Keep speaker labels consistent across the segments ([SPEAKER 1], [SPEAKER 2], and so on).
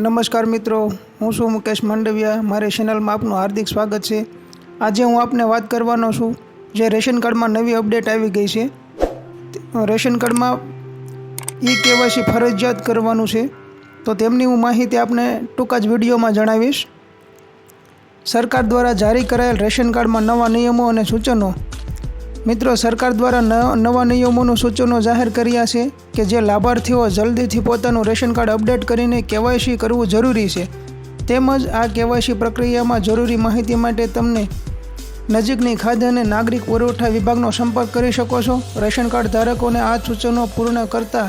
[SPEAKER 1] નમસ્કાર મિત્રો, હું છું મુકેશ માંડવિયા। મારી ચેનલમાં આપનું હાર્દિક સ્વાગત છે। આજે હું આપને વાત કરવાનો છું જે રેશન કાર્ડમાં નવી અપડેટ આવી ગઈ છે। રેશન કાર્ડમાં ઈ-કેવાયસી ફરજિયાત કરવાનું છે, તો તેમની હું માહિતી આપને ટૂંક જ વિડીયોમાં જણાવીશ। સરકાર દ્વારા જારી કરાયેલ રેશન કાર્ડમાં નવા નિયમો અને સૂચનો। મિત્રો, સરકાર દ્વારા નવા નિયમોનું સૂચનો જાહેર કર્યા છે કે જે લાભાર્થીઓ જલ્દીથી પોતાનું રેશન કાર્ડ અપડેટ કરીને કેવાયસી કરવું જરૂરી છે। તેમજ આ કેવાયસી પ્રક્રિયામાં જરૂરી માહિતી માટે તમને નજીકની ખાદ્ય અને નાગરિક પુરવઠા વિભાગનો સંપર્ક કરી શકો છો। રેશન કાર્ડ ધારકોને આ સૂચનો પૂર્ણ કરતા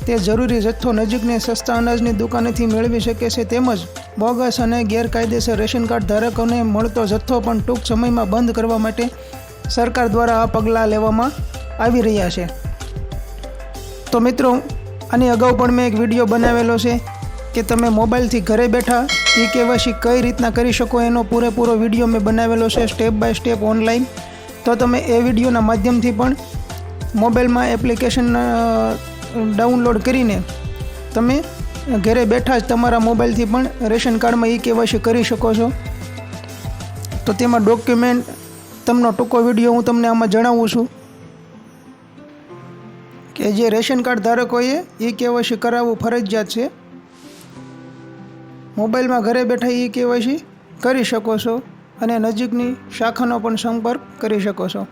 [SPEAKER 1] તે જરૂરી જથ્થો નજીકની સસ્તા અનાજની દુકાનેથી મેળવી શકે છે। તેમજ બોગસ અને ગેરકાયદેસર રેશન કાર્ડ ધારકોને મળતો જથ્થો પણ ટૂંક સમયમાં બંધ કરવા માટે સરકાર દ્વારા આ પગલાં લેવામાં આવી રહ્યા છે। તો મિત્રો, આની અગાઉ પણ મેં એક વિડીયો બનાવેલો છે કે તમે મોબાઈલથી ઘરે બેઠા ઈ-કેવાયસી કઈ રીતના કરી શકો એનો પૂરેપૂરો વિડીયો મેં બનાવેલો છે, સ્ટેપ બાય સ્ટેપ ઓનલાઈન। તો તમે એ વિડીયોના માધ્યમથી પણ મોબાઈલમાં એપ્લિકેશન ડાઉનલોડ કરીને તમે ઘરે બેઠા જ તમારા મોબાઈલથી પણ રેશન કાર્ડમાં ઈ-કેવાયસી કરી શકો છો। તો તેમાં ડોક્યુમેન્ટ તમનો ટૂંકો વિડીયો હું તમને આમાં જણાવું છું કે જે રેશન કાર્ડ ધારકોએ ઈ-કેવાયસી કરાવવું ફરજિયાત છે। મોબાઈલમાં ઘરે બેઠા ઈ-કેવાયસી કરી શકો છો અને નજીકની શાખાનો પણ સંપર્ક કરી શકો છો।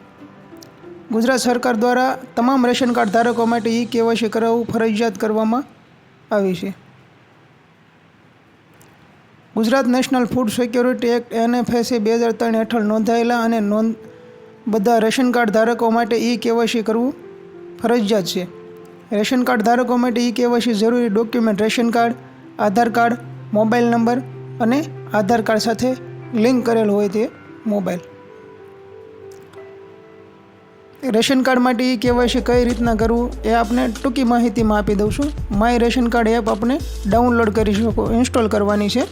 [SPEAKER 1] ગુજરાત સરકાર દ્વારા તમામ રેશન કાર્ડ ધારકો માટે ઈ-કેવાયસી કરાવવું ફરજિયાત કરવામાં આવી છે। Gujarat national food security act NFSA 2003 હેઠળ નોંધાયેલા અને બધા રેશન કાર્ડ ધારકો માટે ઈ-કેવાયસી કરવું ફરજિયાત છે। રેશન કાર્ડ ધારકો માટે ઈ-કેવાયસી જરૂરી ડોક્યુમેન્ટ રેશન કાર્ડ, આધાર કાર્ડ, મોબાઈલ નંબર અને આધાર કાર્ડ સાથે લિંક કરેલ હોય તે મોબાઈલ। રેશન કાર્ડ માટે ઈ-કેવાયસી કઈ રીતના કરવું એ આપને ટૂંકી માહિતીમાં આપી દઉં છું। માય રેશન કાર્ડ એપ આપણે ડાઉનલોડ કરી શકો, ઇન્સ્ટોલ કરવાની છે।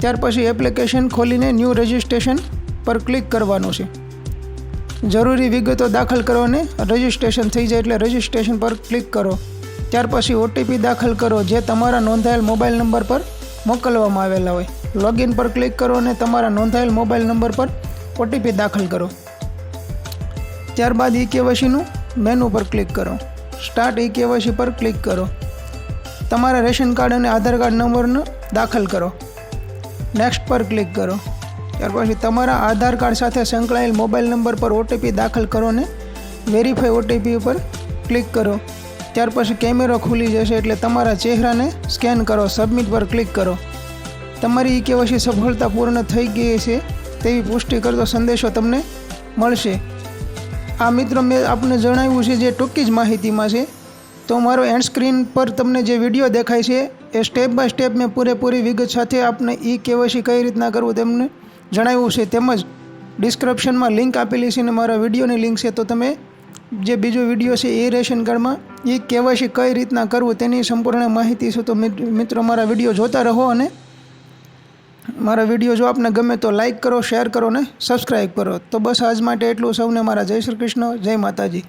[SPEAKER 1] ત્યાર પછી એપ્લિકેશન ખોલીને ન્યૂ રજિસ્ટ્રેશન પર ક્લિક કરવાનું છે। જરૂરી વિગતો દાખલ કરો અને રજિસ્ટ્રેશન થઈ જાય એટલે રજિસ્ટ્રેશન પર ક્લિક કરો। ત્યાર પછી OTP દાખલ કરો જે તમારા નોંધાયેલ મોબાઈલ નંબર પર મોકલવામાં આવેલા હોય। લોગિન પર ક્લિક કરો અને તમારા નોંધાયેલ મોબાઈલ નંબર પર OTP દાખલ કરો। ત્યારબાદ ઈ-કેવાયસીનું મેનુ પર ક્લિક કરો। સ્ટાર્ટ ઈ-કેવાયસી પર ક્લિક કરો। તમારા રેશન કાર્ડ અને આધાર કાર્ડ નંબરનો દાખલ કરો। નેક્સ્ટ પર ક્લિક કરો। ત્યાર પછી તમારા આધાર કાર્ડ સાથે સંકળાયેલ મોબાઈલ નંબર પર OTP દાખલ કરો અને વેરીફાઈ OTP ઉપર ક્લિક કરો। ત્યાર પછી કેમેરો ખુલી જશે એટલે તમારા ચહેરાને સ્કેન કરો। સબમિટ પર ક્લિક કરો। તમારી ઈ-કેવાયસી સફળતાપૂર્ણ થઈ ગઈ છે તેવી પુષ્ટિ કરતો સંદેશો તમને મળશે। આ મિત્રો મેં આપને જણાવ્યું છે જે ટૂંકી જ માહિતીમાં છે। તો મારો એન્ડ સ્ક્રીન પર તમને જે વિડીયો દેખાય છે એ સ્ટેપ બાય સ્ટેપ મેં પૂરેપૂરી વિગત સાથે આપને ઈ-કેવાયસી કઈ રીતના કરવું તેમને જણાવ્યું છે। તેમજ ડિસ્ક્રિપ્શનમાં લિંક આપેલી છે અને મારા વિડીયોની લિંક છે। તો તમે જે બીજો વિડીયો છે એ રેશન કાર્ડમાં ઈ-કેવાયસી કઈ રીતના કરવું તેની સંપૂર્ણ માહિતી છે। તો મિત્રો મારા વિડીયો જોતા રહો અને મારા વિડીયો જો આપને ગમે તો લાઈક કરો, શેર કરો અને સબસ્ક્રાઈબ કરો। તો બસ આજ માટે એટલું। સૌને મારા જય શ્રી કૃષ્ણ, જય માતાજી।